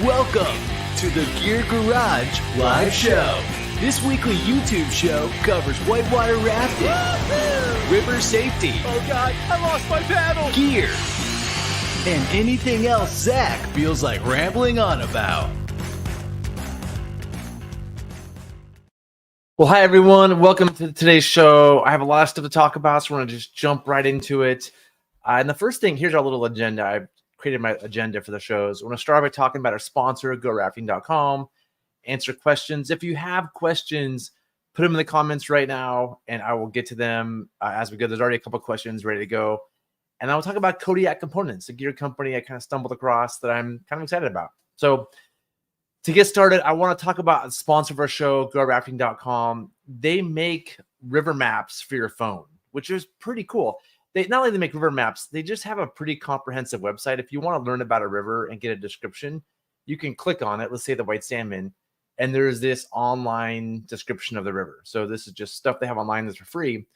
Welcome to the Gear Garage Live Show. This weekly YouTube show covers whitewater rafting, river safety, oh God, I lost my paddle, gear, and anything else Zach feels like rambling on about. Well, hi everyone. Welcome to today's show. I have a lot of stuff to talk about, so we're going to just jump right into it. And the first thing, here's our little agenda. I created my agenda for the shows. We're going to start by talking about our sponsor, GoRafting.com, answer questions. If you have questions, put them in the comments right now, and I will get to them as we go. There's already a couple questions ready to go. And I will talk about Kodiak Components, a gear company I kind of stumbled across that I'm kind of excited about. So to get started, I want to talk about the sponsor of our show, GoRafting.com. They make river maps for your phone, which is pretty cool. They not only make river maps, they just have a pretty comprehensive website. If you want to learn about a river and get a description, you can click on it. Let's say the White Salmon, and there's this online description of the river. So this is just stuff they have online that's for free.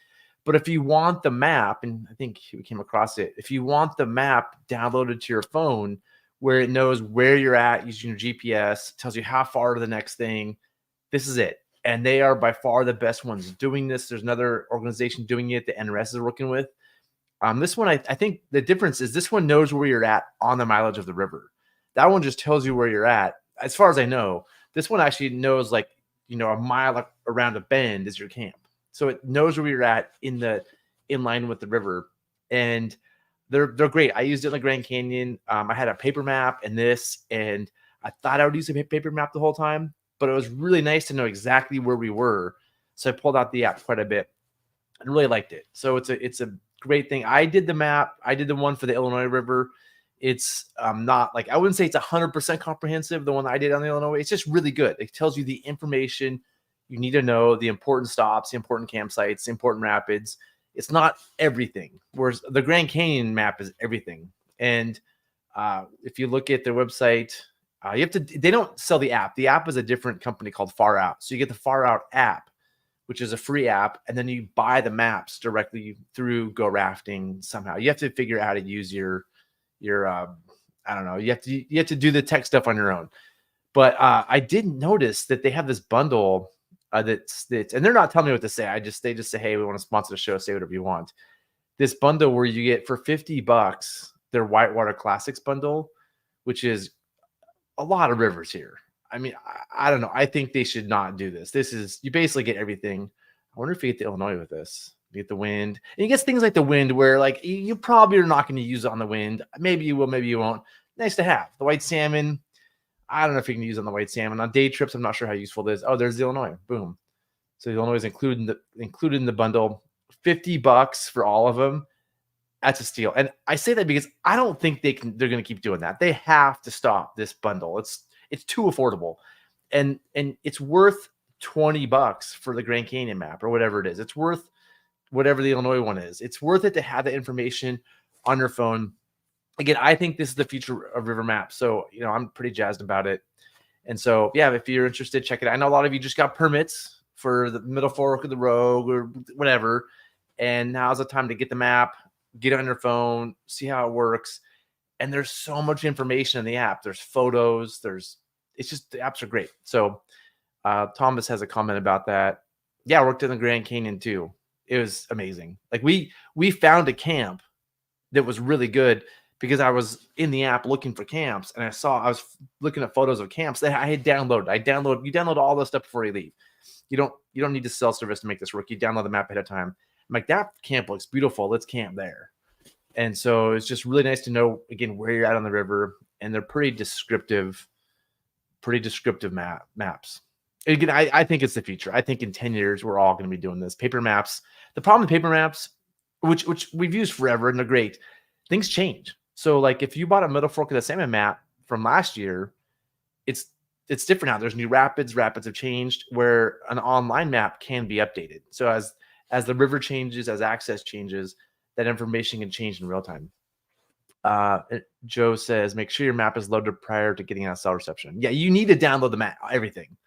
But if you want the map, and I think we came across it, if you want the map downloaded to your phone where it knows where you're at using your GPS, tells you how far to the next thing, this is it. And they are by far the best ones doing this. There's another organization doing it that NRS is working with. This one, I think the difference is this one knows where you're at on the mileage of the river. That one just tells you where you're at. As far as I know, this one actually knows a mile around a bend is your camp. So it knows where you're at in line with the river. And they're great. I used it in the Grand Canyon. I had a paper map and I thought I would use a paper map the whole time, but it was really nice to know exactly where we were. So I pulled out the app quite a bit. I really liked it. So it's a great thing. I did the map. I did the one for the Illinois River. It's not like, I wouldn't say it's 100% comprehensive. The one I did on the Illinois, it's just really good. It tells you the information you need to know, the important stops, the important campsites, the important rapids. It's not everything. Whereas the Grand Canyon map is everything. And if you look at their website, they don't sell the app. The app is a different company called Far Out. So you get the Far Out app, which is a free app, and then you buy the maps directly through Go Rafting somehow. You have to figure out how to use your I don't know. You have to do the tech stuff on your own. But I did notice that they have this bundle that's and they're not telling me what to say. They just say, hey, we want to sponsor the show. Say whatever you want. This bundle where you get for $50 their Whitewater Classics bundle, which is a lot of rivers here. I mean, I don't know. I think they should not do this. You basically get everything. I wonder if you get the Illinois with this. You get the wind. And you get things like the wind where like you probably are not going to use it on the wind. Maybe you will, maybe you won't. Nice to have. The White Salmon, I don't know if you can use it on the White Salmon. On day trips, I'm not sure how useful it is. Oh, there's the Illinois. Boom. So the Illinois is included in the bundle. $50 for all of them. That's a steal. And I say that because I don't think they're going to keep doing that. They have to stop this bundle. It's too affordable, and it's worth $20 for the Grand Canyon map or whatever it is. It's worth whatever the Illinois one is. It's worth it to have the information on your phone. Again, I think this is the future of river maps. So, I'm pretty jazzed about it. And so, yeah, if you're interested, check it out. I know a lot of you just got permits for the Middle Fork of the Rogue or whatever. And now's the time to get the map, get it on your phone, see how it works. And there's so much information in the app. There's photos. The apps are great. So Thomas has a comment about that. Yeah, I worked in the Grand Canyon too. It was amazing. Like we found a camp that was really good because I was in the app looking for camps and I was looking at photos of camps that I had downloaded. You download all this stuff before you leave. You don't need to self-service to make this work. You download the map ahead of time. I'm like, that camp looks beautiful. Let's camp there. And so it's just really nice to know, again, where you're at on the river. And they're pretty descriptive maps. Again, I think it's the future. I think in 10 years, we're all going to be doing this. Paper maps. The problem with paper maps, which we've used forever and they're great, things change. So like if you bought a Middle Fork of the Salmon map from last year, it's different now. There's new rapids. Rapids have changed where an online map can be updated. So as the river changes, as access changes, that information can change in real time. Joe says, make sure your map is loaded prior to getting on cell reception. Yeah, you need to download the map, everything.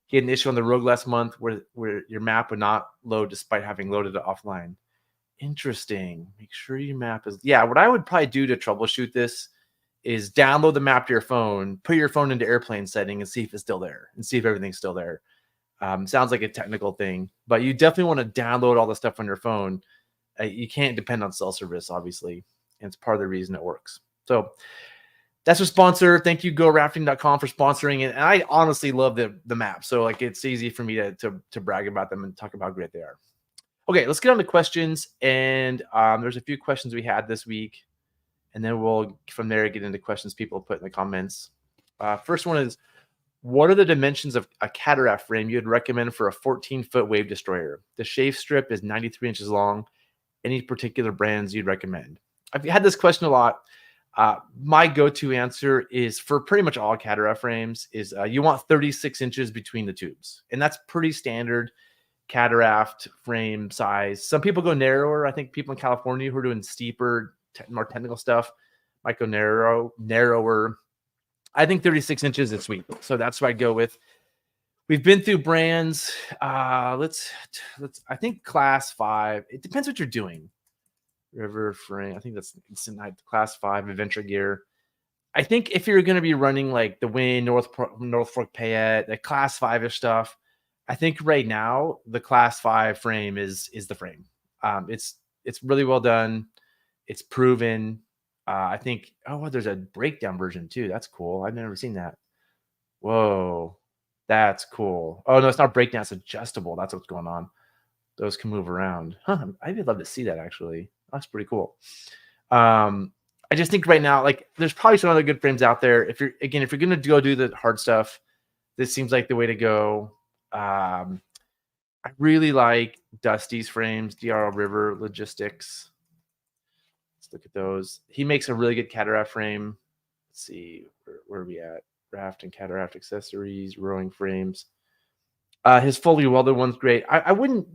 He had an issue on the Rogue last month where your map would not load despite having loaded it offline. Interesting. Make sure your map is... Yeah, what I would probably do to troubleshoot this is download the map to your phone, put your phone into airplane setting, and see if it's still there, and see if everything's still there. Sounds like a technical thing, but you definitely want to download all the stuff on your phone. You can't depend on cell service, obviously, and it's part of the reason it works. So that's our sponsor. Thank you, GoRafting.com, for sponsoring it. And I honestly love the map, so like it's easy for me to brag about them and talk about how great they are. Okay, let's get on to questions. And there's a few questions we had this week, and then we'll from there get into questions people put in the comments. First one is, what are the dimensions of a cataract frame you'd recommend for a 14-foot wave destroyer? The shave strip is 93 inches long. Any particular brands you'd recommend? I've had this question a lot. My go-to answer is for pretty much all cataract frames is you want 36 inches between the tubes. And that's pretty standard cataract frame size. Some people go narrower. I think people in California who are doing steeper, more technical stuff might go narrower. I think 36 inches is sweet. So that's what I go with. We've been through brands. Let's I think class 5. It depends what you're doing. River frame. I think that's class 5 adventure gear. I think if you're going to be running like the Win, North Fork Payette, the class 5-ish stuff, I think right now the class 5 frame is the frame. It's really well done. It's proven. I think, there's a breakdown version too. That's cool. I've never seen that. Whoa, that's cool. Oh no, it's not breakdown. It's adjustable. That's what's going on. Those can move around. I'd love to see that actually. That's pretty cool. I just think right now, like, there's probably some other good frames out there. If you're going to go do the hard stuff, this seems like the way to go. I really like Dusty's frames, DRL River Logistics. Look at those. He makes a really good cataract frame. Let's see, where are we at? Raft and cataract accessories, rowing frames. His fully welded one's great.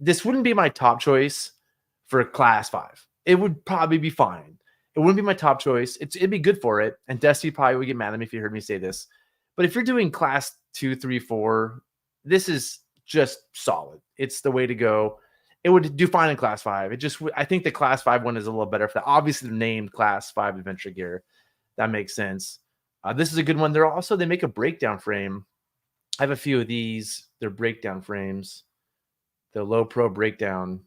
This wouldn't be my top choice for class 5. It would probably be fine. It wouldn't be my top choice. It'd be good for it. And Dusty probably would get mad at me if you heard me say this. But if you're doing class 2, 3, 4, this is just solid. It's the way to go. It would do fine in class 5. I think the class 5 one is a little better for that. Obviously, they're named class 5 adventure gear. That makes sense. This is a good one. They make a breakdown frame. I have a few of these. They're breakdown frames. The low pro breakdown,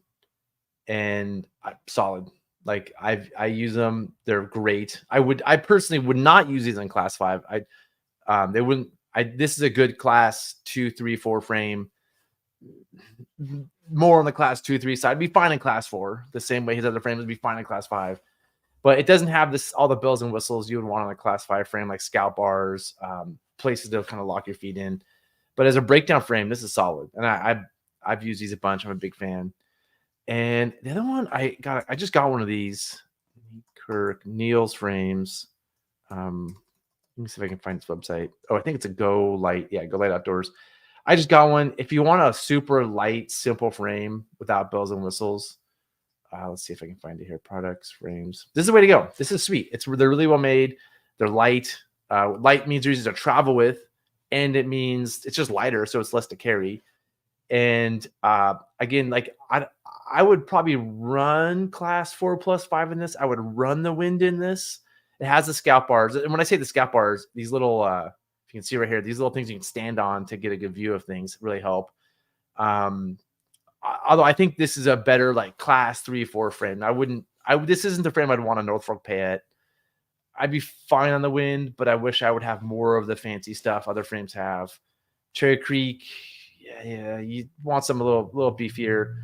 and solid. Like I use them. They're great. I personally would not use these in class 5. They wouldn't. This is a good class 2, 3, 4 frame. More on the class 2, 3 side. Be fine in class 4. The same way his other frames would be fine in class 5. But it doesn't have all the bells and whistles you would want on a class 5 frame, like scout bars, places to kind of lock your feet in. But as a breakdown frame, this is solid. And I've used these a bunch. I'm a big fan. And the other one I just got one of these Kirk Neil's frames. Let me see if I can find this website. I think it's a Go Light. Yeah, Go Light Outdoors. I just got one. If you want a super light, simple frame without bells and whistles, let's see if I can find it here. Products, frames. This is the way to go. This is sweet. They're really well made. They're light. Light means they're easy to travel with, and it means it's just lighter, so it's less to carry. And again, like I would probably run class 4 plus 5 in this. I would run the Wind in this. It has the scout bars, and when I say the scout bars, these little you can see right here, these little things you can stand on to get a good view of things really help. Although I think this is a better like class 3, 4 frame. This isn't the frame I'd want a North Fork Payette. I'd be fine on the Wind, but I wish I would have more of the fancy stuff other frames have. Cherry Creek, yeah, you want some a little beefier.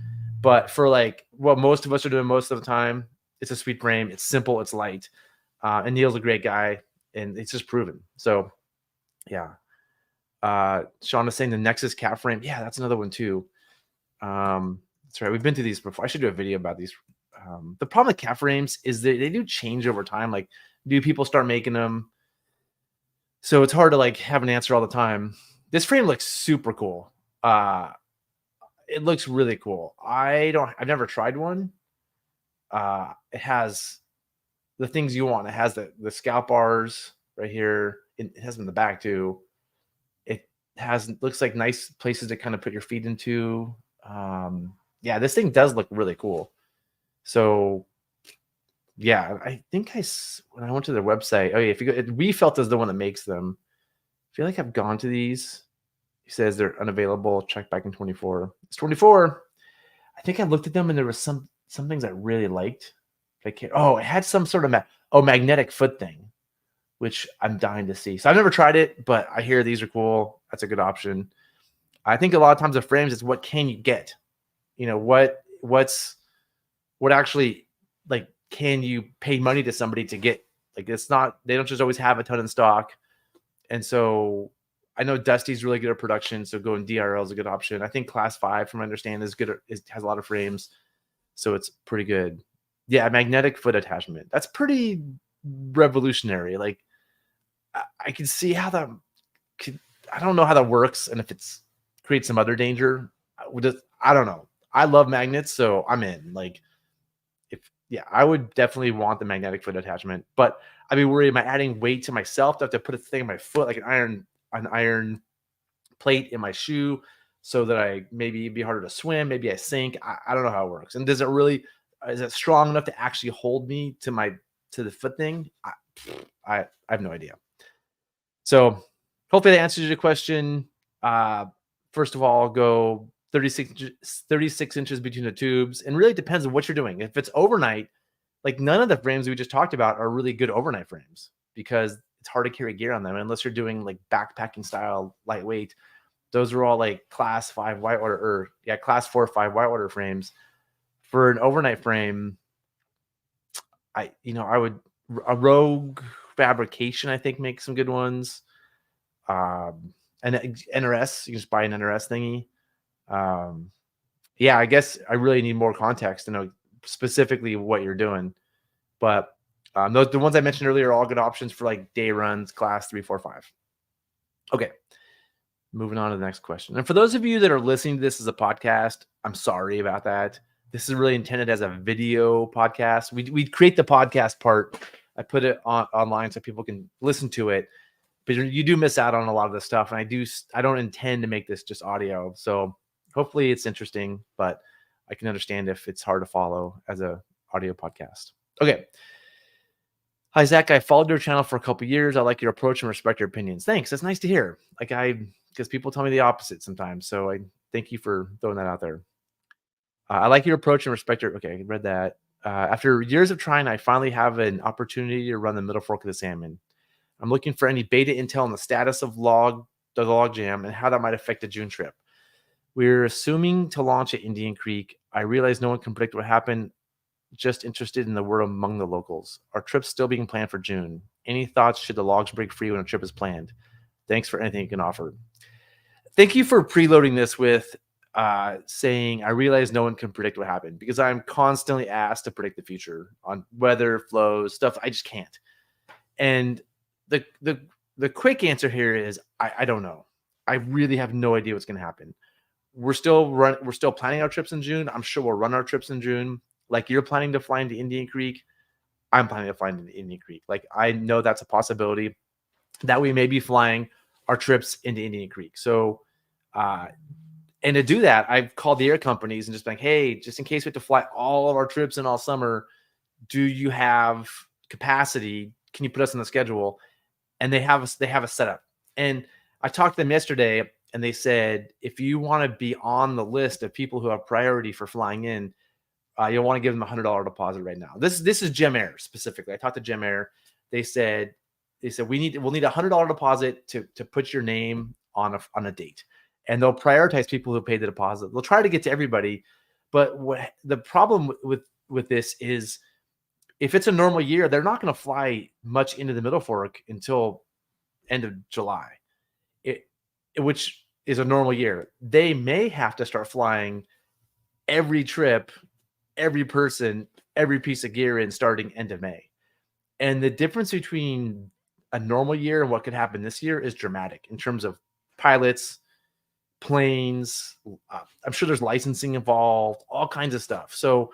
But for like what most of us are doing most of the time, it's a sweet frame. It's simple. It's light. And Neil's a great guy, and it's just proven. So, yeah. Sean is saying the Nexus cat frame. Yeah, that's another one too. That's right. We've been through these before. I should do a video about these. The problem with cat frames is that they do change over time. Like, do people start making them? So it's hard to like have an answer all the time. This frame looks super cool. It looks really cool. I've never tried one. It has the things you want. It has the scout bars right here. It has them in the back too. Looks like nice places to kind of put your feet into. Yeah, this thing does look really cool. So Yeah, I think when I went to their website. Oh yeah, if you go, We Felt is the one that makes them. I feel like I've gone to these. He says they're unavailable. Check back in 24. It's 24. I think I looked at them and there was some things I really liked. It had some sort of magnetic foot thing, which I'm dying to see. So I've never tried it, but I hear these are cool. That's a good option. I think a lot of times the frames is what can you get? What actually, like, can you pay money to somebody to get? Like, it's not, they don't just always have a ton in stock. And so I know Dusty's really good at production, so going DRL is a good option. I think Class 5, from my understanding, is good. Has a lot of frames, so it's pretty good. Yeah, magnetic foot attachment. That's pretty revolutionary. Like, I can see how that could. I don't know how that works, and if it's creates some other danger. I don't know. I love magnets, so I'm in. Like, I would definitely want the magnetic foot attachment, but I'd be worried, am I adding weight to myself? Do I have to put a thing in my foot, like an iron plate in my shoe, so that I maybe it'd be harder to swim, maybe I sink. I don't know how it works. And is it strong enough to actually hold me to the foot thing? I have no idea. So hopefully that answers your question. First of all, go 36 inches between the tubes, and really depends on what you're doing. If it's overnight, like, none of the frames we just talked about are really good overnight frames because it's hard to carry gear on them unless you're doing like backpacking style lightweight. Those are all like class 5 whitewater, class 4 or 5 whitewater frames. For an overnight frame, I would, a Rogue Fabrication, I think, makes some good ones. And NRS, you can just buy an NRS thingy. I guess I really need more context to know specifically what you're doing. But the ones I mentioned earlier are all good options for like day runs, class 3, 4, 5. Okay, moving on to the next question. And for those of you that are listening to this as a podcast, I'm sorry about that. This is really intended as a video podcast. We create the podcast part. I put it online so people can listen to it. But you do miss out on a lot of this stuff, and I don't intend to make this just audio. So hopefully it's interesting, but I can understand if it's hard to follow as a audio podcast. Okay. Hi, Zach. I followed your channel for a couple of years. I like your approach and respect your opinions. Thanks. That's nice to hear. Because people tell me the opposite sometimes. So I thank you for throwing that out there. I like your approach and respect your. Okay, I read that. After years of trying, I finally have an opportunity to run the middle fork of the salmon. I'm looking for any beta intel on the status of the log jam and how that might affect the June trip. We're assuming to launch at Indian Creek. I realize no one can predict what happened. Just interested in the word among the locals. Our trip's still being planned for June. Any thoughts should the logs break free when a trip is planned? Thanks for anything you can offer. Thank you for preloading this with saying, I realize no one can predict what happened, because I'm constantly asked to predict the future on weather, flows, stuff. I just can't. And the quick answer here is I don't know. I really have no idea what's going to happen. We're still planning our trips in June. I'm sure we'll run our trips in June. Like, you're planning to fly into Indian Creek. I'm planning to fly into Indian Creek. Like, I know that's a possibility that we may be flying our trips into Indian Creek. So, and to do that, I've called the air companies and just been like, hey, just in case we have to fly all of our trips in all summer, do you have capacity? Can you put us on the schedule? And they have a setup. And I talked to them yesterday, and they said, if you want to be on the list of people who have priority for flying in, you'll want to give them $100 deposit right now. This is Gem Air specifically. I talked to Gem Air. They said we'll need $100 deposit to put your name on a date, and they'll prioritize people who paid the deposit. They'll try to get to everybody, but what the problem with this is, if it's a normal year, they're not going to fly much into the Middle Fork until end of July, which is a normal year. They may have to start flying every trip, every person, every piece of gear in starting end of May. And the difference between a normal year and what could happen this year is dramatic in terms of pilots, planes. I'm sure there's licensing involved, all kinds of stuff. So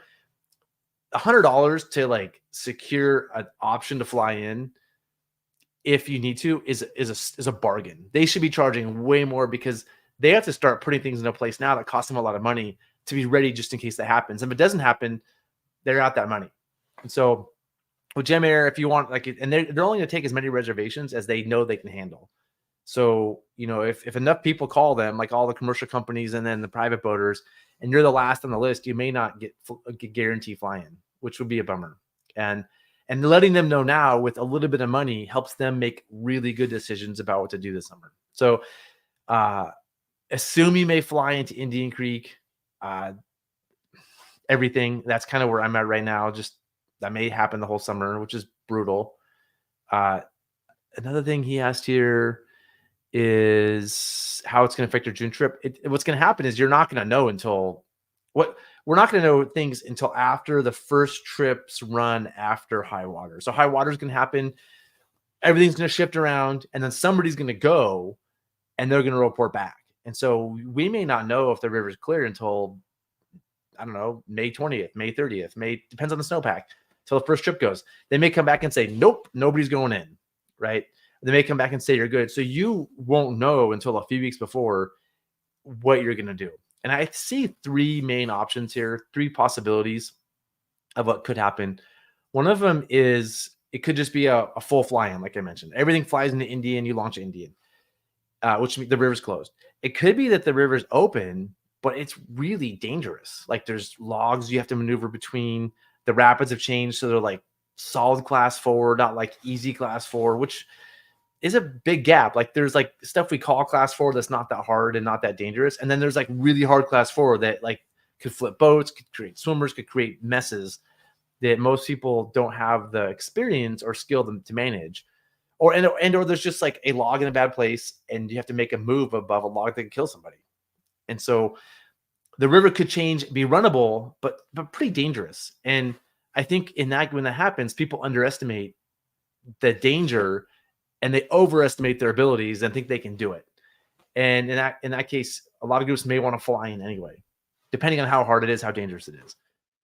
$100 to like secure an option to fly in, if you need to, is a bargain. They should be charging way more, because they have to start putting things into place now that cost them a lot of money to be ready just in case that happens. And if it doesn't happen, they're out that money. And so with Gem Air, if you want, like, and they're only going to take as many reservations as they know they can handle. So, if enough people call them, like all the commercial companies and then the private boaters, and you're the last on the list, you may not get guarantee fly-in, which would be a bummer. And letting them know now with a little bit of money helps them make really good decisions about what to do this summer. So, assume you may fly into Indian Creek, everything. That's kind of where I'm at right now. Just that may happen the whole summer, which is brutal. Another thing he asked here is how it's going to affect your June trip. What's going to happen is you're not going to know we're not going to know things until after the first trips run after high water. So high water is going to happen. Everything's going to shift around, and then somebody's going to go and they're going to report back. And so we may not know if the river's clear until, I don't know, May 20th, May 30th, depends on the snowpack, till the first trip goes. They may come back and say, nope, nobody's going in, right? They may come back and say you're good. So you won't know until a few weeks before what you're going to do. And I see three main options here, three possibilities of what could happen. One of them is it could just be a full fly-in, like I mentioned. Everything flies into Indian, you launch Indian, which means the river's closed. It could be that the river's open, but it's really dangerous. Like there's logs you have to maneuver between. The rapids have changed, so they're like solid class 4, not like easy class 4, which is a big gap. Like there's like stuff we call class 4 that's not that hard and not that dangerous. And then there's like really hard class 4 that like could flip boats, could create swimmers, could create messes that most people don't have the experience or skill to manage. Or there's just like a log in a bad place and you have to make a move above a log that can kill somebody. And so the river could change, be runnable, but pretty dangerous. And I think when that happens, people underestimate the danger and they overestimate their abilities and think they can do it. And in that case, a lot of groups may want to fly in anyway, depending on how hard it is, how dangerous it is.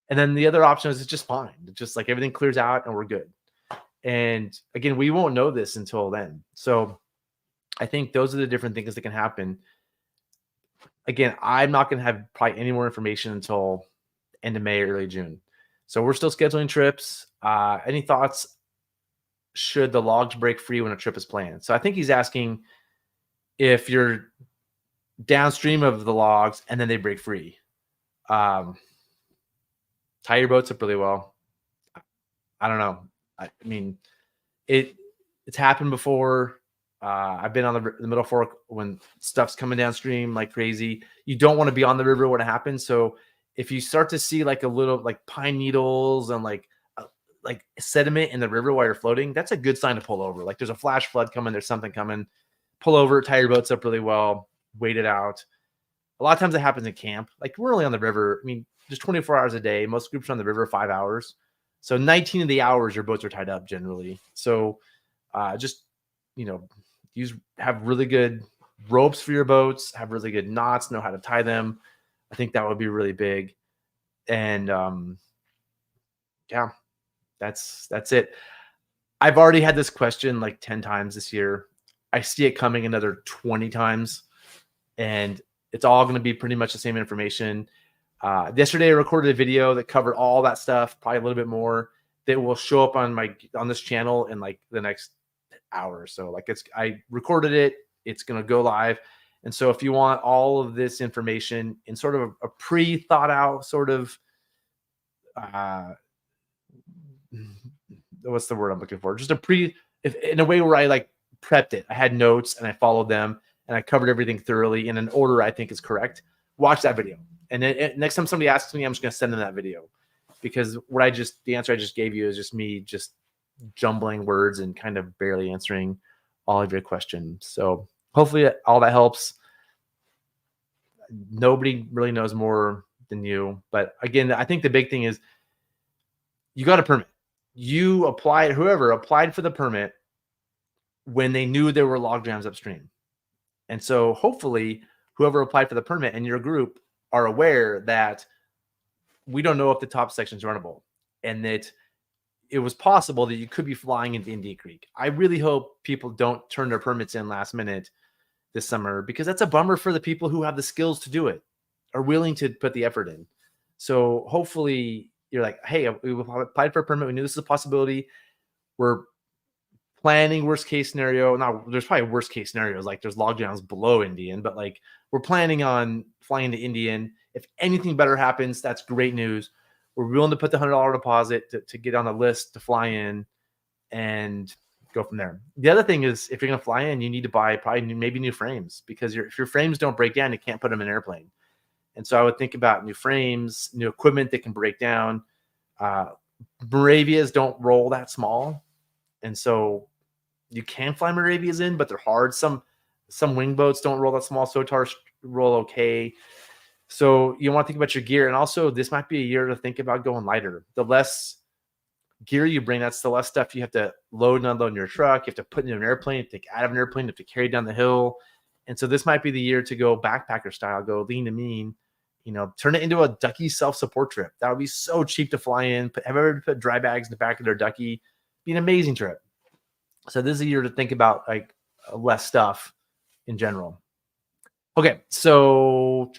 And then the other option is it's just fine. It's just like everything clears out and we're good. And again, we won't know this until then. So I think those are the different things that can happen. Again, I'm not going to have probably any more information until end of May, early June. So we're still scheduling trips. Any thoughts? Should the logs break free when a trip is planned? So I think he's asking if you're downstream of the logs and then they break free. Tie your boats up really well. I don't know. I mean, it's happened before. I've been on the Middle Fork when stuff's coming downstream like crazy. You don't want to be on the river when it happens. So if you start to see like a little like pine needles and like sediment in the river while you're floating, that's a good sign to pull over. Like there's a flash flood coming, there's something coming. Pull over, tie your boats up really well, wait it out. A lot of times it happens in camp. Like we're only on the river. I mean, just 24 hours a day. Most groups are on the river 5 hours. So 19 of the hours your boats are tied up generally. So just, have really good ropes for your boats, have really good knots, know how to tie them. I think that would be really big. And that's it. I've already had this question like 10 times this year. I see it coming another 20 times, and it's all going to be pretty much the same information. Yesterday I recorded a video that covered all that stuff, probably a little bit more, that will show up on this channel in like the next hour or so. Like I recorded it, it's going to go live. And so if you want all of this information in sort of a pre-thought out sort of what's the word I'm looking for? Just in a way where I like prepped it. I had notes and I followed them and I covered everything thoroughly in an order I think is correct. Watch that video. And then next time somebody asks me, I'm just going to send them that video, because the answer I just gave you is just me just jumbling words and kind of barely answering all of your questions. So hopefully all that helps. Nobody really knows more than you. But again, I think the big thing is you got a permit. Whoever applied for the permit when they knew there were log jams upstream. And so hopefully whoever applied for the permit and your group are aware that we don't know if the top section is runnable and that it was possible that you could be flying into Indian Creek. I really hope people don't turn their permits in last minute this summer, because that's a bummer for the people who have the skills to do it, are willing to put the effort in. So hopefully you're like, hey, we applied for a permit. We knew this is a possibility. We're planning worst case scenario. Now, there's probably worst case scenarios, like there's logjams below Indian, but like we're planning on flying to Indian. If anything better happens, that's great news. We're willing to put the $100 deposit to get on the list to fly in and go from there. The other thing is, if you're going to fly in, you need to buy probably maybe new frames, because if your frames don't break down, you can't put them in an airplane. And so I would think about new frames, new equipment that can break down. Moravias don't roll that small. And so you can fly Moravias in, but they're hard. Some wing boats don't roll that small. SOTARs roll okay. So you want to think about your gear. And also, this might be a year to think about going lighter. The less gear you bring, that's the less stuff you have to load and unload in your truck. You have to put in an airplane, you have to take out of an airplane, you have to carry down the hill. And so this might be the year to go backpacker style, go lean to mean, turn it into a ducky self-support trip. That would be so cheap to fly in. Have ever put dry bags in the back of their ducky? Be an amazing trip. So this is a year to think about like less stuff in general. Okay, so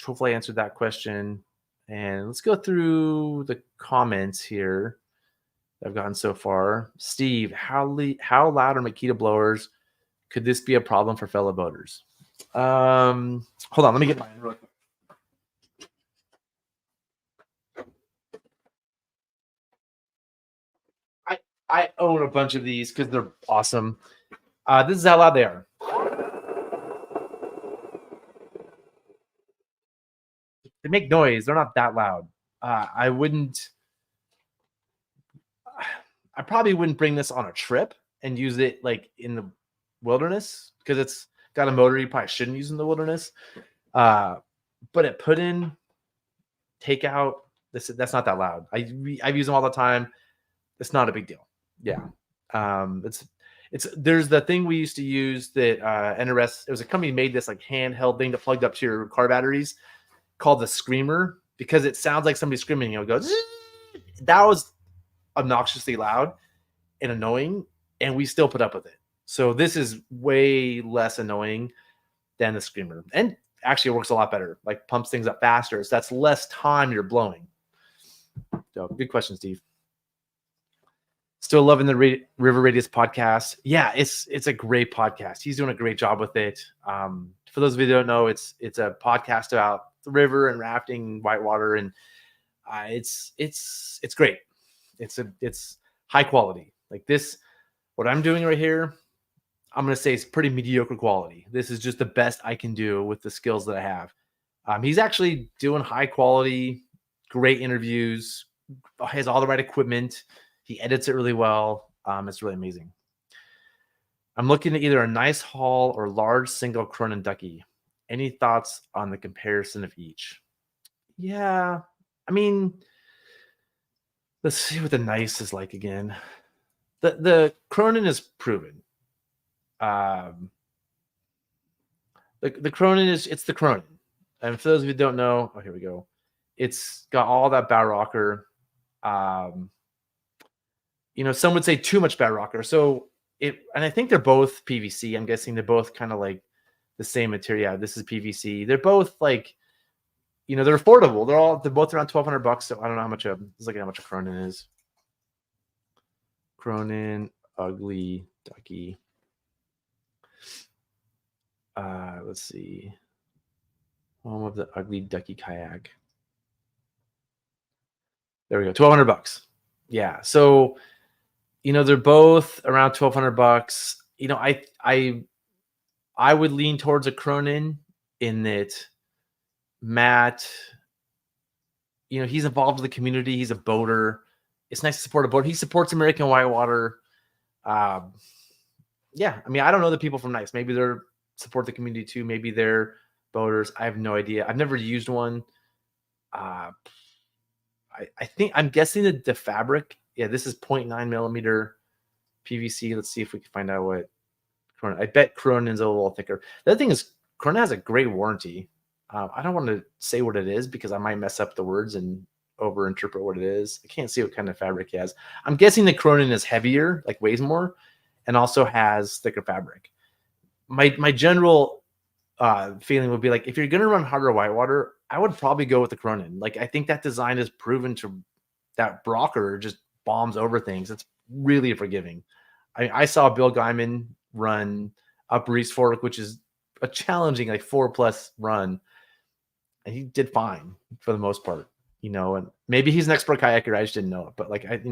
hopefully I answered that question. And let's go through the comments here that I've gotten so far. Steve, how loud are Makita blowers? Could this be a problem for fellow boaters? Hold on, let me get mine real quick. I own a bunch of these because they're awesome. This is how loud they are. They make noise. They're not that loud. I probably wouldn't bring this on a trip and use it like in the wilderness, because it's got a motor you probably shouldn't use in the wilderness. But at put in, take out, that's not that loud. I've used them all the time. It's not a big deal. Yeah. There's the thing we used to use that NRS, it was a company made this like handheld thing that plugged up to your car batteries called the Screamer, because it sounds like somebody screaming. It goes, that was obnoxiously loud and annoying, and we still put up with it. So this is way less annoying than the Screamer, and actually it works a lot better, like pumps things up faster, so that's less time you're blowing. So good question, Steve. Still loving the River Radius podcast. Yeah, it's a great podcast. He's doing a great job with it. For those of you who don't know, it's a podcast about the river and rafting, whitewater, and it's great. It's high quality. Like this, what I'm doing right here, I'm gonna say it's pretty mediocre quality. This is just the best I can do with the skills that I have. He's actually doing high quality, great interviews, has all the right equipment. He edits it really well. It's really amazing. I'm looking at either a nice haul or large single Cronin ducky. Any thoughts on the comparison of each? Yeah, I mean, let's see what the nice is like again. The Cronin is proven. The Cronin it's the Cronin. And for those of you who don't know, here we go. It's got all that bow rocker. Some would say too much bow rocker. So and I think they're both PVC. I'm guessing they're both kind of like the same material. Yeah, this is PVC. They're both like, they're affordable. They're both around $1,200. So I don't know how much let's look at how much a Cronin is. Cronin ugly ducky. Let's see. Home of the ugly ducky kayak. There we go. $1,200. Yeah. So, they're both around $1,200. I would lean towards a Cronin in that Matt, he's involved with the community. He's a boater. It's nice to support a boater. He supports American Whitewater. Yeah. I mean, I don't know the people from Nice. Maybe they're support the community too. Maybe they're boaters. I have no idea. I've never used one. I think I'm guessing that the fabric. Yeah, this is 0.9 millimeter PVC. Let's see if we can find out what Cronin. I bet Cronin's a little thicker. The other thing is Cronin has a great warranty. I don't want to say what it is because I might mess up the words and overinterpret what it is. I can't see what kind of fabric he has. I'm guessing the Cronin is heavier, like weighs more, and also has thicker fabric. My general feeling would be like, if you're going to run harder whitewater, I would probably go with the Cronin. Like, I think that design is proven to that rocker just bombs over things. It's really forgiving. I saw Bill Guyman run up Reese Fork, which is a challenging like 4+ run, and he did fine for the most part, and maybe he's an expert kayaker. I just didn't know it, but like I didn't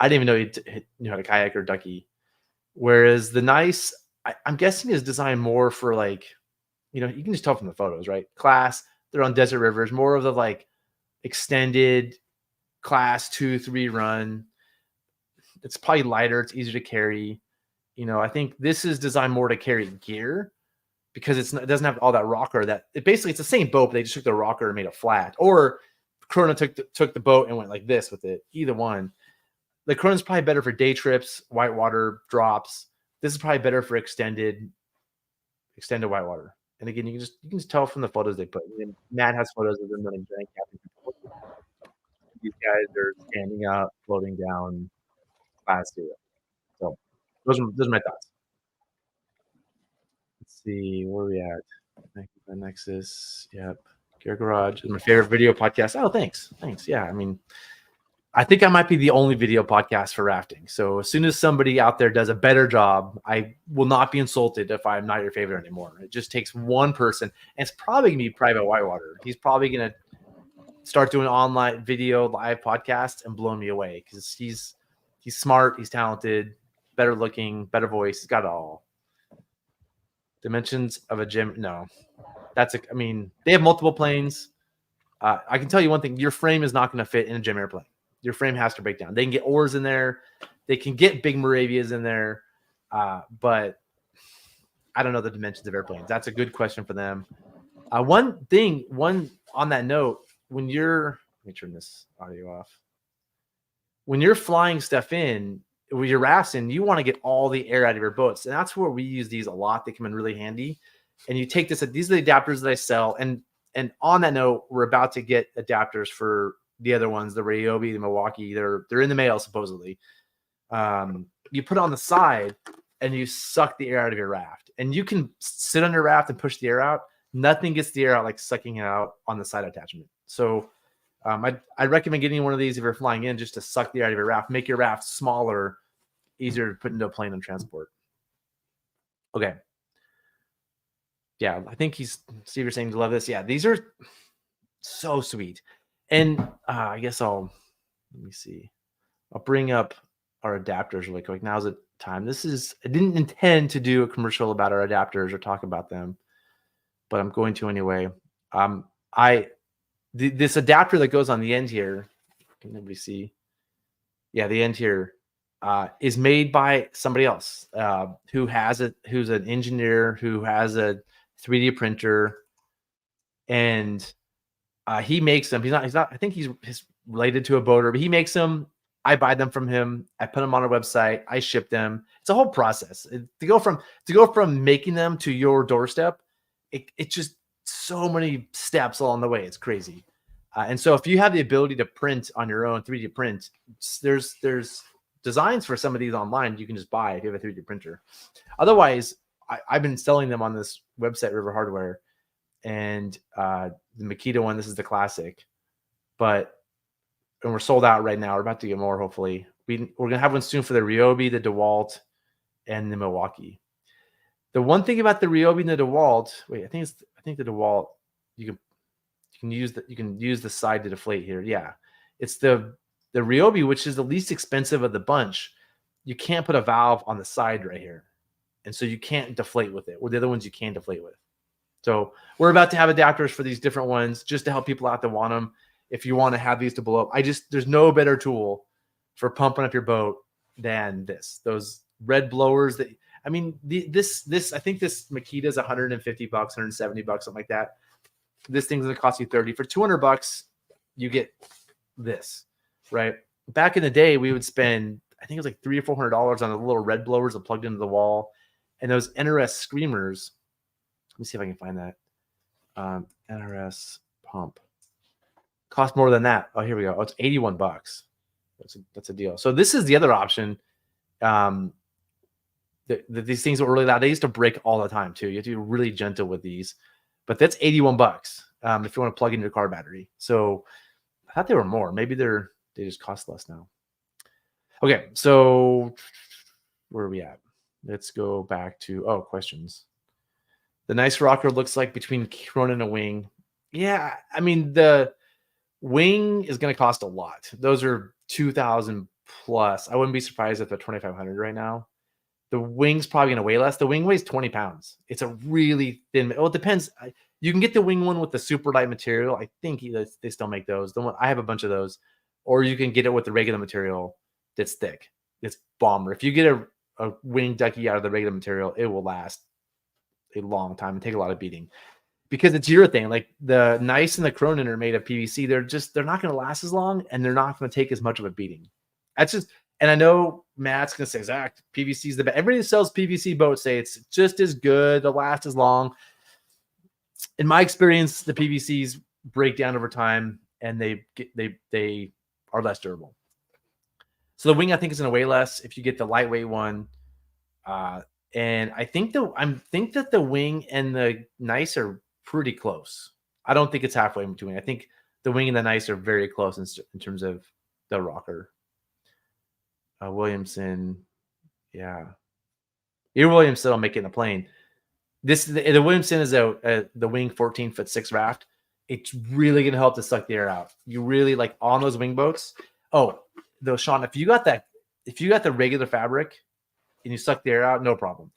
even know he knew how to kayak or ducky. Whereas the Nice, I'm guessing is designed more for like, you can just tell from the photos, right? Class, they're on desert rivers, more of the like extended class 2-3 run. It's probably lighter. It's easier to carry. I think this is designed more to carry gear because it doesn't have all that rocker. It's the same boat, but they just took the rocker and made it flat. Or Corona took the boat and went like this with it. Either one. The Corona's probably better for day trips, whitewater drops. This is probably better for extended whitewater. And again, you can just tell from the photos they put. Matt has photos of them running giant cabins. These guys are standing up, floating down, class 2. So those are my thoughts. Let's see, where are we at? Nexus. Yep. Gear Garage is my favorite video podcast. Oh, thanks. Yeah, I think I might be the only video podcast for rafting. So as soon as somebody out there does a better job, I will not be insulted if I'm not your favorite anymore. It just takes one person, and it's probably gonna be Private Whitewater. He's probably gonna start doing online video live podcasts and blow me away because he's smart, he's talented, better looking, better voice. He's got it all. Dimensions of a gym. No, they have multiple planes. I can tell you one thing: your frame is not going to fit in a gym airplane. Your frame has to break down. They can get oars in there. They can get big Moravias in there. But I don't know the dimensions of airplanes. That's a good question for them. One on that note, let me turn this audio off. When you're flying stuff in, with your rafts in, you want to get all the air out of your boats. And that's where we use these a lot. They come in really handy. And you take these are the adapters that I sell. And on that note, we're about to get adapters for the other ones, the Ryobi, the Milwaukee. They're in the mail, supposedly. You put it on the side and you suck the air out of your raft. And you can sit on your raft and push the air out. Nothing gets the air out like sucking it out on the side attachment. So I'd recommend getting one of these if you're flying in, just to suck the air out of your raft, make your raft smaller, easier to put into a plane and transport. Okay. Yeah, I think Steve, you're saying you love this. Yeah, these are so sweet. And I guess let me see. I'll bring up our adapters really quick. Now's the time. I didn't intend to do a commercial about our adapters or talk about them, but I'm going to anyway. This adapter that goes on the end here, can everybody see? Yeah, the end here is made by somebody else who's an engineer who has a 3D printer, and he makes them. He's not. I think he's related to a boater, but he makes them. I buy them from him. I put them on our website. I ship them. It's a whole process to go from making them to your doorstep. It's just so many steps along the way. It's crazy. And so if you have the ability to print on your own, 3D print, there's designs for some of these online you can just buy if you have a 3D printer. Otherwise, I've been selling them on this website, River Hardware, and the Makita one. This is the classic, and we're sold out right now. We're about to get more, hopefully. We're gonna have one soon for the Ryobi, the DeWalt, and the Milwaukee. The one thing about the Ryobi and the DeWalt, I think the DeWalt, you can use the side to deflate here. Yeah, it's the Ryobi, which is the least expensive of the bunch. You can't put a valve on the side right here, and so you can't deflate with it. Or the other ones you can deflate with. So we're about to have adapters for these different ones just to help people out that want them. If you want to have these to blow up, there's no better tool for pumping up your boat than this. Those red blowers that. I think this Makita is $150, $170, something like that. This thing's gonna cost you $30. For $200, you get this, right? Back in the day, we would spend, I think it was like $300 or $400 on the little red blowers that plugged into the wall, and those NRS screamers. Let me see if I can find that. NRS pump cost more than that. Oh, here we go. Oh, it's $81. That's a deal. So this is the other option. These things were really loud. They used to break all the time too. You have to be really gentle with these, but that's $81 if you want to plug in your car battery. So I thought they were more. Maybe they just cost less now. Okay, so where are we at? Let's go back to questions. The nice rocker looks like between Cronin and a wing. Yeah, I mean the wing is going to cost a lot. Those are 2,000 plus. I wouldn't be surprised if they're 2,500 right now. The wing's probably going to weigh less. The wing weighs 20 pounds. It's a really thin. Well, it depends. You can get the wing one with the super light material. I think they still make those. I have a bunch of those. Or you can get it with the regular material that's thick. It's bomber. If you get a wing ducky out of the regular material, it will last a long time and take a lot of beating. Because it's urethane. Like the Nice and the Cronin are made of PVC. They're not going to last as long, and they're not going to take as much of a beating. That's just, and I know Matt's going to say, Zach, PVC is the best. Everybody that sells PVC boats say it's just as good, they'll last as long. In my experience, the PVCs break down over time, and they are less durable. So the wing, I think, is going to weigh less if you get the lightweight one. And I think that the wing and the Nice are pretty close. I don't think it's halfway in between. I think the wing and the Nice are very close in terms of the rocker. Williamson, yeah. Your Williamson will make it in a plane. The Williamson is the wing 14'6" raft. It's really gonna help to suck the air out. You really like on those wing boats. Oh, though, Sean, if you got the regular fabric and you suck the air out, no problem.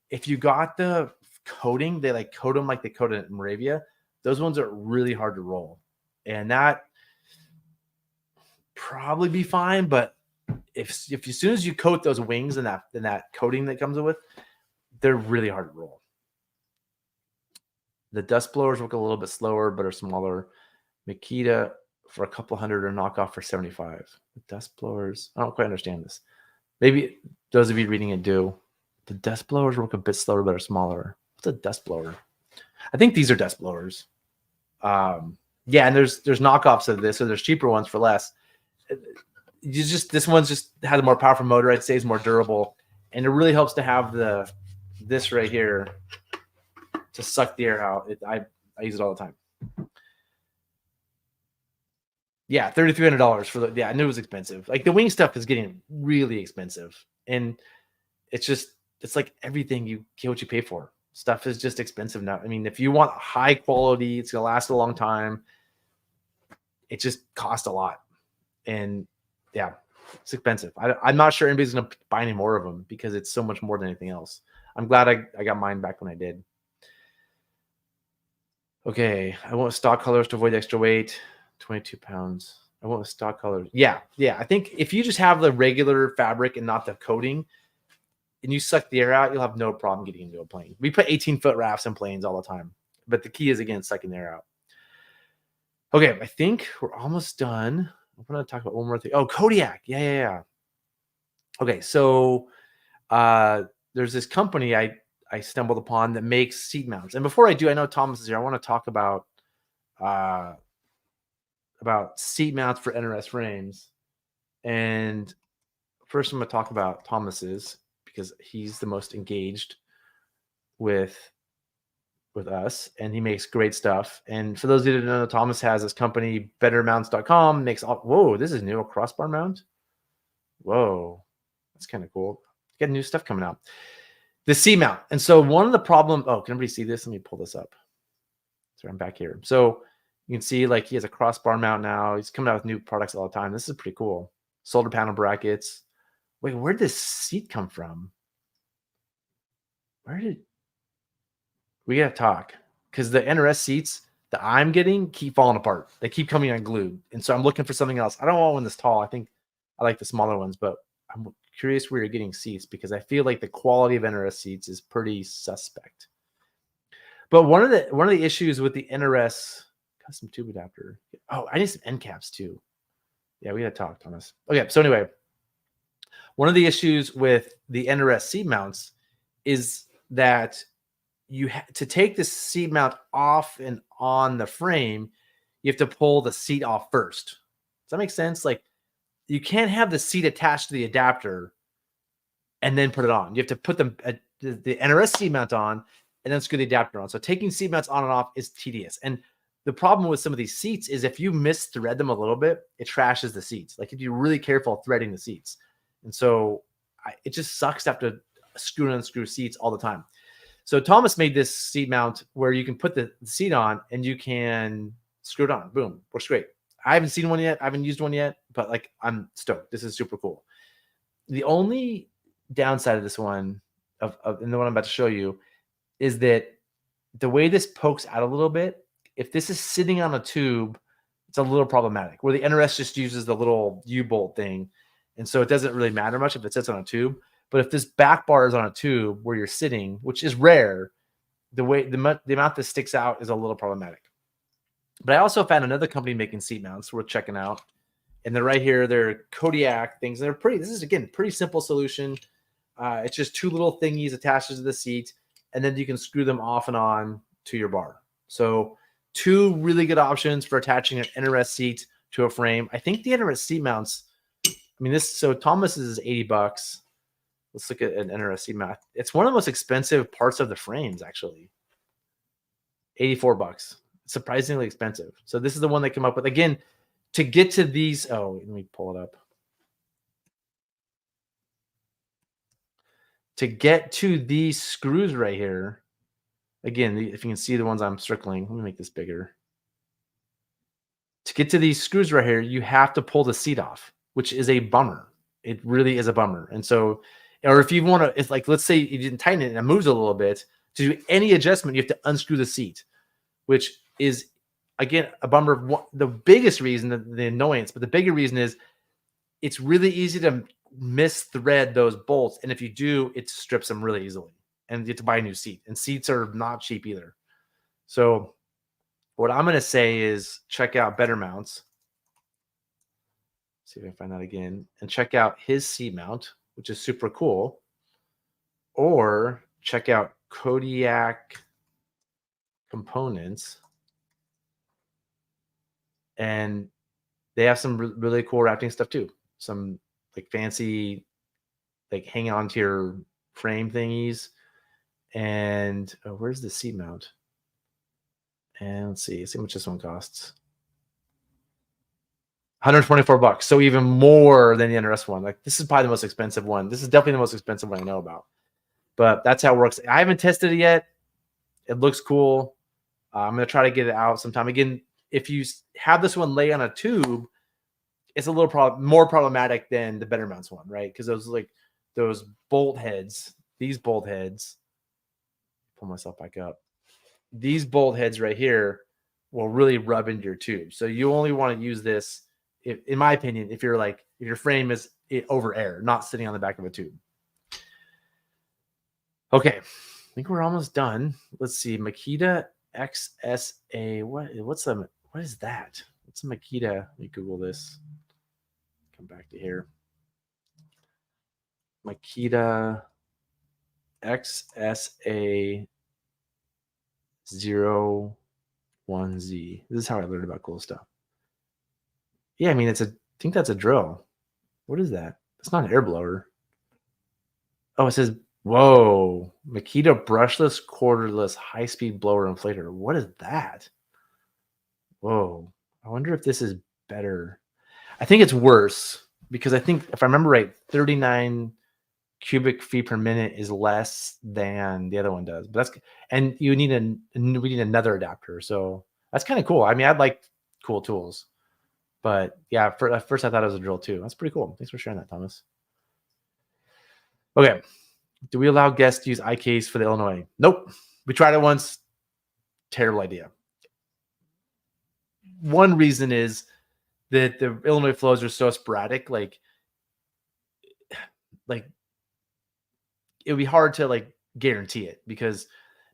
If you got the coating, they like coat them like they coat it in Moravia. Those ones are really hard to roll, and that probably be fine. But if as soon as you coat those wings and that coating that comes with, they're really hard to roll. The dust blowers work a little bit slower, but are smaller. Makita for a couple hundred or knockoff for 75. The dust blowers, I don't quite understand this. Maybe those of you reading it do. The dust blowers work a bit slower, but are smaller. What's a dust blower? I think these are dust blowers. Yeah, and there's knockoffs of this, so there's cheaper ones for less. This one's just has a more powerful motor. I'd say is more durable, and it really helps to have this right here to suck the air out. I use it all the time. Yeah, $3,300 for the. Yeah, I knew it was expensive. Like the wing stuff is getting really expensive, and it's like everything you get what you pay for. Stuff is just expensive now. I mean, if you want high quality, it's gonna last a long time. It just costs a lot, and yeah, it's expensive. I'm not sure anybody's gonna buy any more of them because it's so much more than anything else. I'm glad I got mine back when I did. Okay, I want stock colors to avoid extra weight. 22 pounds. I want stock colors. Yeah. I think if you just have the regular fabric and not the coating, and you suck the air out, you'll have no problem getting into a plane. We put 18-foot rafts in planes all the time, but the key is again sucking the air out. Okay, I think we're almost done. I'm going to talk about one more thing. Oh, Kodiak. Yeah. Okay, so there's this company I stumbled upon that makes seat mounts. And before I do, I know Thomas is here. I want to talk about seat mounts for NRS frames. And first, I'm going to talk about Thomas's because he's the most engaged with us, and he makes great stuff. And for those of you that don't know, Thomas has this company, bettermounts.com, makes all. Whoa, this is new, a crossbar mount. Whoa, that's kind of cool. Got new stuff coming out. The C mount. And so one of the problem. Oh, can everybody see this? Let me pull this up. So I'm back here. So you can see like he has a crossbar mount now. He's coming out with new products all the time. This is pretty cool. Solder panel brackets. Wait, where did this seat come from? We gotta talk, because the NRS seats that I'm getting keep falling apart. They keep coming unglued, and so I'm looking for something else. I don't want one this tall. I think I like the smaller ones, but I'm curious where you're getting seats because I feel like the quality of NRS seats is pretty suspect. But one of the issues with the NRS custom tube adapter. Oh, I need some end caps too. Yeah, we gotta talk, Thomas. Okay, so anyway, one of the issues with the NRS seat mounts is that to take the seat mount off and on the frame, you have to pull the seat off first. Does that make sense? Like you can't have the seat attached to the adapter and then put it on. You have to put the NRS seat mount on and then screw the adapter on. So taking seat mounts on and off is tedious. And the problem with some of these seats is if you misthread them a little bit, it trashes the seats. Like if you're really careful threading the seats. And so it just sucks to have to screw and unscrew seats all the time. So Thomas made this seat mount where you can put the seat on and you can screw it on. Boom. Works great. I haven't seen one yet. I haven't used one yet, but like I'm stoked. This is super cool. The only downside of this one, and the one I'm about to show you, is that the way this pokes out a little bit, if this is sitting on a tube, it's a little problematic. Where the NRS just uses the little U-bolt thing, and so it doesn't really matter much if it sits on a tube. But if this back bar is on a tube where you're sitting, which is rare, the amount that sticks out is a little problematic. But I also found another company making seat mounts worth checking out. And they're right here. They're Kodiak things. They're pretty. This is, again, pretty simple solution. It's just two little thingies attached to the seat, and then you can screw them off and on to your bar. So two really good options for attaching an NRS seat to a frame. I think the NRS seat mounts, so Thomas's is $80. Let's look at an NRS seat mount. It's one of the most expensive parts of the frames, actually. $84. Surprisingly expensive. So this is the one they come up with. Again, to get to these, let me pull it up. To get to these screws right here, again, if you can see the ones I'm circling, let me make this bigger. To get to these screws right here, you have to pull the seat off, which is a bummer. It really is a bummer. And so, or if you want to, it's like, let's say you didn't tighten it and it moves a little bit, to do any adjustment, you have to unscrew the seat, which is, again, a bummer. The biggest reason, the annoyance, but the bigger reason is it's really easy to misthread those bolts. And if you do, it strips them really easily. And you have to buy a new seat. And seats are not cheap either. So what I'm going to say is check out Better Mounts. See if I can find that again. And check out his seat mount, which is super cool. Or check out Kodiak Components. And they have some really cool rafting stuff too. Some like fancy, like hang on to your frame thingies. And where's the seat mount? And let's see how much this one costs. $124. So even more than the NRS one. Like this is probably the most expensive one. This is definitely the most expensive one I know about. But that's how it works. I haven't tested it yet. It looks cool. I'm going to try to get it out sometime. Again, if you have this one lay on a tube, it's a little more problematic than the Better Mounts one, right? Because those bolt heads, these bolt heads, pull myself back up. These bolt heads right here will really rub into your tube. So you only want to use this, in my opinion, if your frame is over air, not sitting on the back of a tube. Okay, I think we're almost done. Let's see, Makita XSA. What is that? What's a Makita? Let me Google this. Come back to here. Makita XSA 01Z. This is how I learned about cool stuff. Yeah, I think that's a drill. What is that? It's not an air blower. Oh, it says, whoa, Makita brushless, cordless, high-speed blower inflator. What is that? Whoa. I wonder if this is better. I think it's worse because I think, if I remember right, 39 cubic feet per minute is less than the other one does. But and we need another adapter. So that's kind of cool. I like cool tools. But yeah, at first I thought it was a drill too. That's pretty cool. Thanks for sharing that, Thomas. Okay. Do we allow guests to use iCase for the Illinois? Nope. We tried it once. Terrible idea. One reason is that the Illinois flows are so sporadic. Like it would be hard to guarantee it because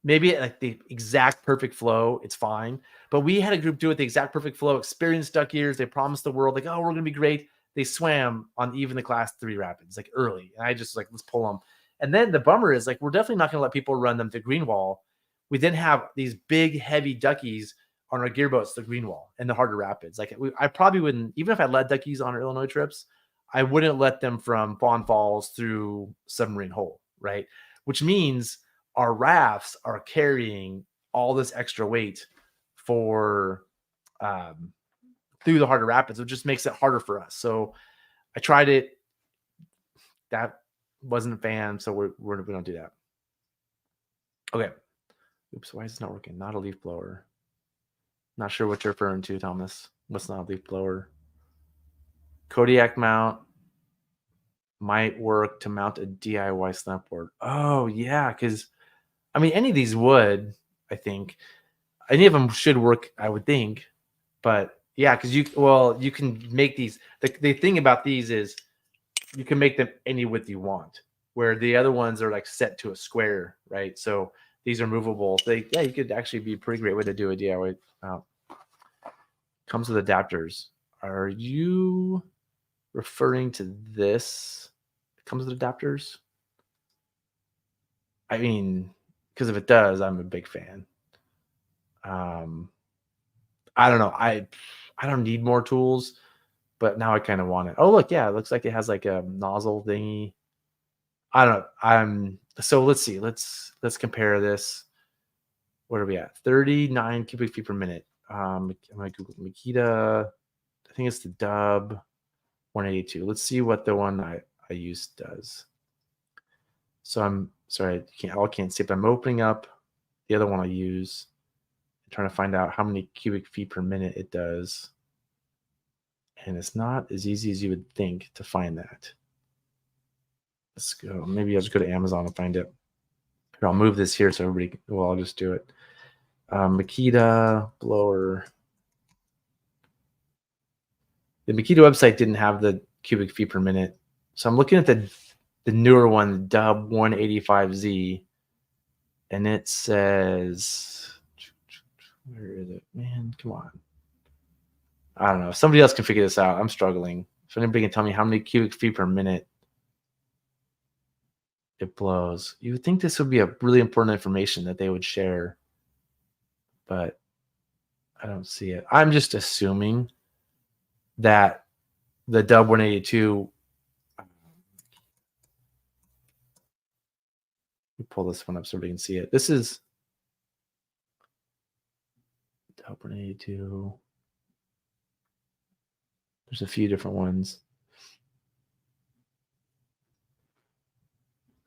maybe at the exact perfect flow, it's fine. But we had a group do it the exact perfect flow, experienced duck ears. They promised the world oh, we're going to be great. They swam on even the class 3 rapids early. And I just let's pull them. And then the bummer is we're definitely not going to let people run them to Greenwall. We then have these big, heavy duckies on our gearboats to Greenwall and the harder rapids. I probably wouldn't, even if I led duckies on our Illinois trips, I wouldn't let them from Fawn Falls through Submarine Hole, right? Which means our rafts are carrying all this extra weight for through the harder rapids. It just makes it harder for us. So I tried it. That wasn't a fan, so we don't do that. Okay. Oops, why is it not working? Not a leaf blower. Not sure what you're referring to, Thomas. What's not a leaf blower? Kodiak mount might work to mount a DIY snap board. Oh, yeah, because, I mean, any of these would, I think. Any of them should work, I would think. But, yeah, because you can make these. The thing about these is you can make them any width you want, where the other ones are like set to a square, right? So these are movable. You could actually be a pretty great way to do a DIY. Comes with adapters. Are you referring to this? It comes with adapters? I mean, because if it does, I'm a big fan. I don't know. I don't need more tools, but now I kind of want it. Oh, look, yeah, it looks like it has like a nozzle thingy. I don't know. So let's see. Let's compare this. What are we at? 39 cubic feet per minute. I'm gonna Google Makita. I think it's the Dub 182. Let's see what the one I used does. So I'm sorry, I can't see, but I'm opening up the other one I use and trying to find out how many cubic feet per minute it does. And it's not as easy as you would think to find that. Let's go. Maybe I'll just go to Amazon and find it. Here, I'll move this here so everybody. Well, I'll just do it. Makita blower. The Makita website didn't have the cubic feet per minute, so I'm looking at the newer one, the Dub 185Z, and it says, where is it? Man, come on. I don't know. Somebody else can figure this out. I'm struggling. If anybody can tell me how many cubic feet per minute it blows. You would think this would be a really important information that they would share, but I don't see it. I'm just assuming that the Dub 182. Let me pull this one up so we can see it. This is Dub 182. There's a few different ones.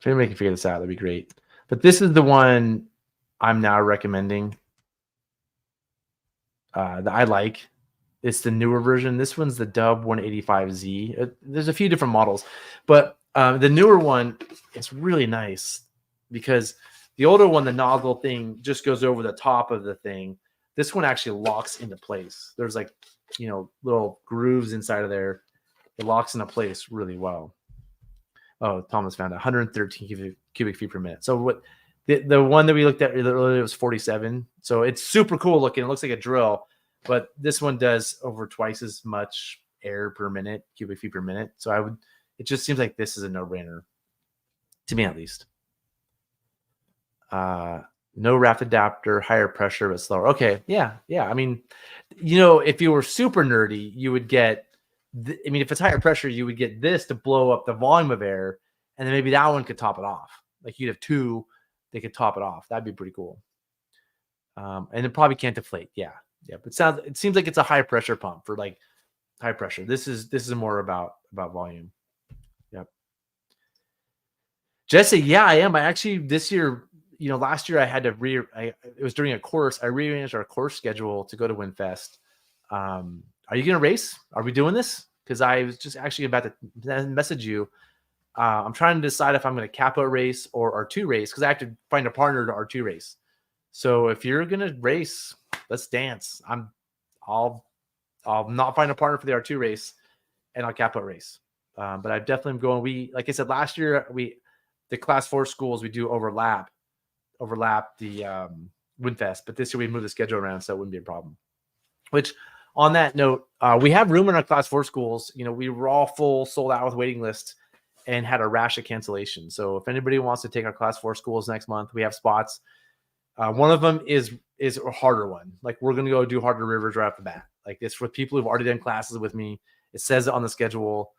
If anybody can figure this out, that'd be great. But this is the one I'm now recommending that I like. It's the newer version. This one's the Dub 185Z. There's a few different models, but the newer one is really nice because the older one, the nozzle thing just goes over the top of the thing. This one actually locks into place. There's like, little grooves inside of there. It locks into place really well. Oh, Thomas found 113 cubic feet per minute. So what the one that we looked at earlier was 47. So it's super cool looking. It looks like a drill, but this one does over twice as much air per minute, cubic feet per minute. So it just seems like this is a no-brainer to me, at least. No raft adapter, higher pressure, but slower. Okay. Yeah. I mean, if you were super nerdy, you would get, if it's higher pressure, you would get this to blow up the volume of air, and then maybe that one could top it off. Like you'd have two, they could top it off. That'd be pretty cool. And it probably can't deflate. Yeah. But it seems like it's a high pressure pump for like high pressure. This is more about volume. Yep. Jesse, yeah, I am. I actually this year, last year I had to it was during a course. I rearranged our course schedule to go to WinFest. Are you going to race? Are we doing this? Because I was just actually about to message you. I'm trying to decide if I'm going to capo race or R2 race because I have to find a partner to R2 race. So if you're going to race, let's dance. I'll not find a partner for the R2 race, and I'll capo race. But I definitely am going. Like I said, last year the class 4 schools we do overlap the WinFest, but this year we moved the schedule around so it wouldn't be a problem. Which, on that note, we have room in our class 4 schools. We were all full, sold out with waiting lists, and had a rash of cancellations. So if anybody wants to take our class 4 schools next month, we have spots. One of them is a harder one. Like we're gonna go do harder rivers right off the bat. Like it's for people who've already done classes with me. It says it on the schedule.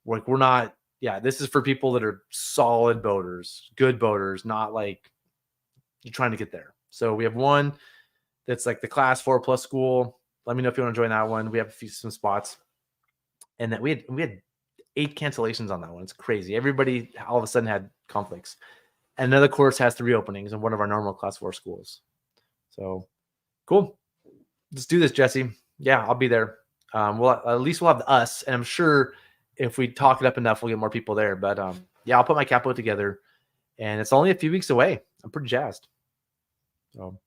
Like we're not. Yeah, this is for people that are solid boaters, good boaters, not like you're trying to get there. So we have one That's like the class 4+ school. Let me know if you want to join that one. We have some spots, and that we had 8 cancellations on that one. It's crazy. Everybody all of a sudden had conflicts. And another course has 3 openings in one of our normal class 4 schools. So cool. Let's do this, Jesse. Yeah, I'll be there. At least we'll have us, and I'm sure if we talk it up enough, we'll get more people there. But yeah, I'll put my capo together, and it's only a few weeks away. I'm pretty jazzed. So,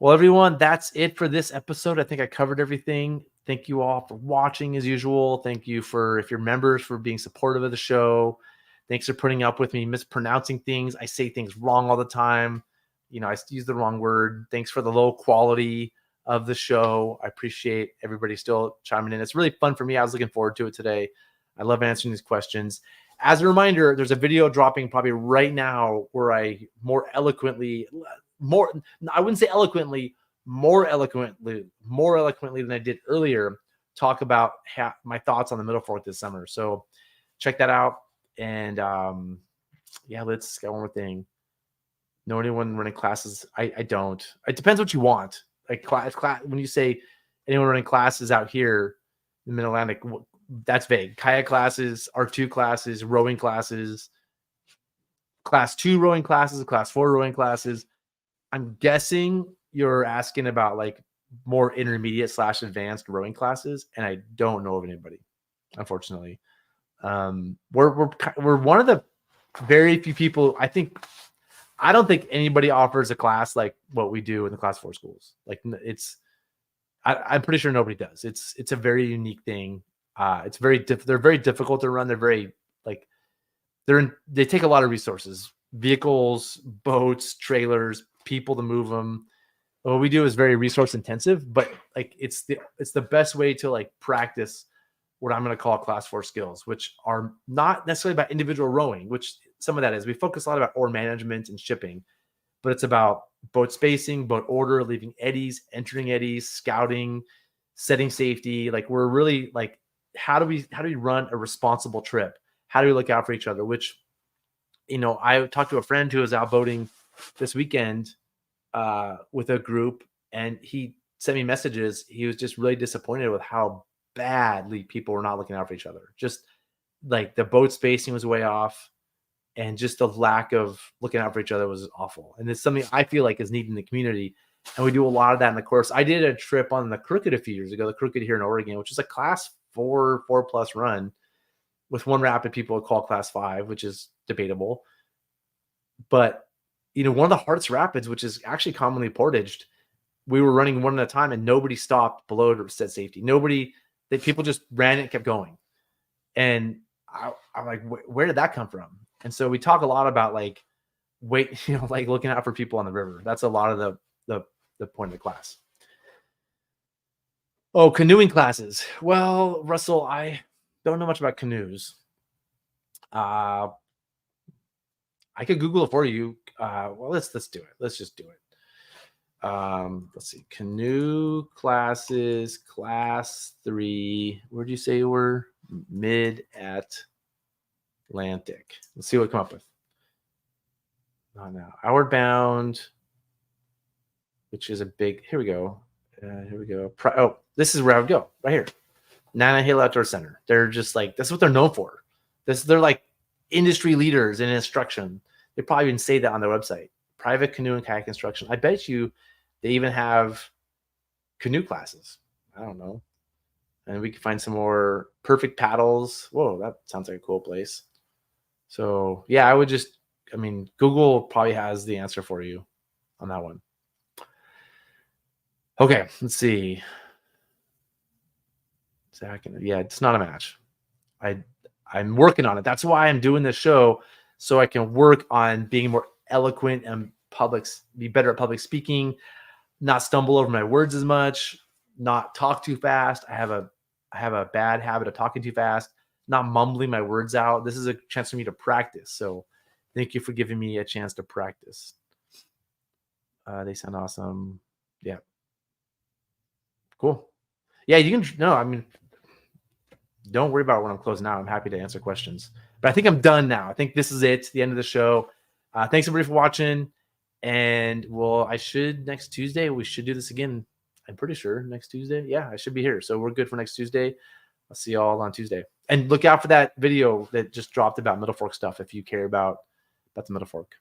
well, everyone, that's it for this episode. I think I covered everything. Thank you all for watching as usual. Thank you if you're members, for being supportive of the show. Thanks for putting up with me mispronouncing things. I say things wrong all the time. I use the wrong word. Thanks for the low quality of the show. I appreciate everybody still chiming in. It's really fun for me. I was looking forward to it today. I love answering these questions. As a reminder, there's a video dropping probably right now where I more eloquently than I did earlier, talk about my thoughts on the Middle Fork this summer. So check that out. And let's get one more thing. Know anyone running classes? I don't. It depends what you want. Like class, when you say anyone running classes out here in the Mid-Atlantic, that's vague. Kayak classes, R2 classes, rowing classes, class 2 rowing classes, class 4 rowing classes. I'm guessing you're asking about like more intermediate / advanced rowing classes, and I don't know of anybody, unfortunately. We're one of the very few people. I don't think anybody offers a class like what we do in the class 4 schools. Like I'm pretty sure nobody does. It's a very unique thing. They're very difficult to run. They're very they take a lot of resources, vehicles, boats, trailers, people to move them. What we do is very resource intensive, but like it's the best way to like practice what I'm going to call class 4 skills, which are not necessarily about individual rowing, which some of that is. We focus a lot about oar management and shipping, but it's about boat spacing, boat order, leaving eddies, entering eddies, scouting, setting safety. Like we're really like, how do we run a responsible trip? How do we look out for each other? Which, I talked to a friend who was out boating this weekend with a group, and he sent me messages. He was just really disappointed with how badly people were not looking out for each other. Just like the boat spacing was way off, and just the lack of looking out for each other was awful. And it's something I feel like is needed in the community. And we do a lot of that in the course. I did a trip on the Crooked a few years ago, the Crooked here in Oregon, which is a class 4+ run with one rapid people would call class 5, which is debatable. But, one of the hardest rapids, which is actually commonly portaged, we were running one at a time and nobody stopped below to set safety. People just ran it and kept going. And I'm like, where did that come from? And so we talk a lot about like looking out for people on the river. That's a lot of the point of the class. Oh, canoeing classes. Well, Russell, I don't know much about canoes. I could Google it for you. Well, let's do it. Let's just do it. Let's see. Canoe classes, class 3. Where'd you say you were? Mid-Atlantic. Let's see what we come up with. Oh, no. Outward Bound, which is a big. Here we go. This is where I would go. Right here. Nana Hill Outdoor Center. They're just like, that's what they're known for. They're like industry leaders in instruction. They probably even say that on their website. Private canoe and kayak instruction. I bet you they even have canoe classes. I don't know. And we can find some more Perfect Paddles. Whoa, that sounds like a cool place. So yeah, Google probably has the answer for you on that one. Okay, let's see. Yeah, it's not a match. I'm working on it. That's why I'm doing this show, so I can work on being more eloquent and be better at public speaking, not stumble over my words as much, not talk too fast. I have a bad habit of talking too fast, not mumbling my words out. This is a chance for me to practice. So thank you for giving me a chance to practice. They sound awesome. Yeah. Cool. Yeah, don't worry about when I'm closing out. I'm happy to answer questions. But I think I'm done now. I think this is it. The end of the show. Thanks everybody for watching. And well, I should next Tuesday. We should do this again. I'm pretty sure next Tuesday. Yeah, I should be here. So we're good for next Tuesday. I'll see y'all on Tuesday. And look out for that video that just dropped about Middle Fork stuff if you care about the Middle Fork.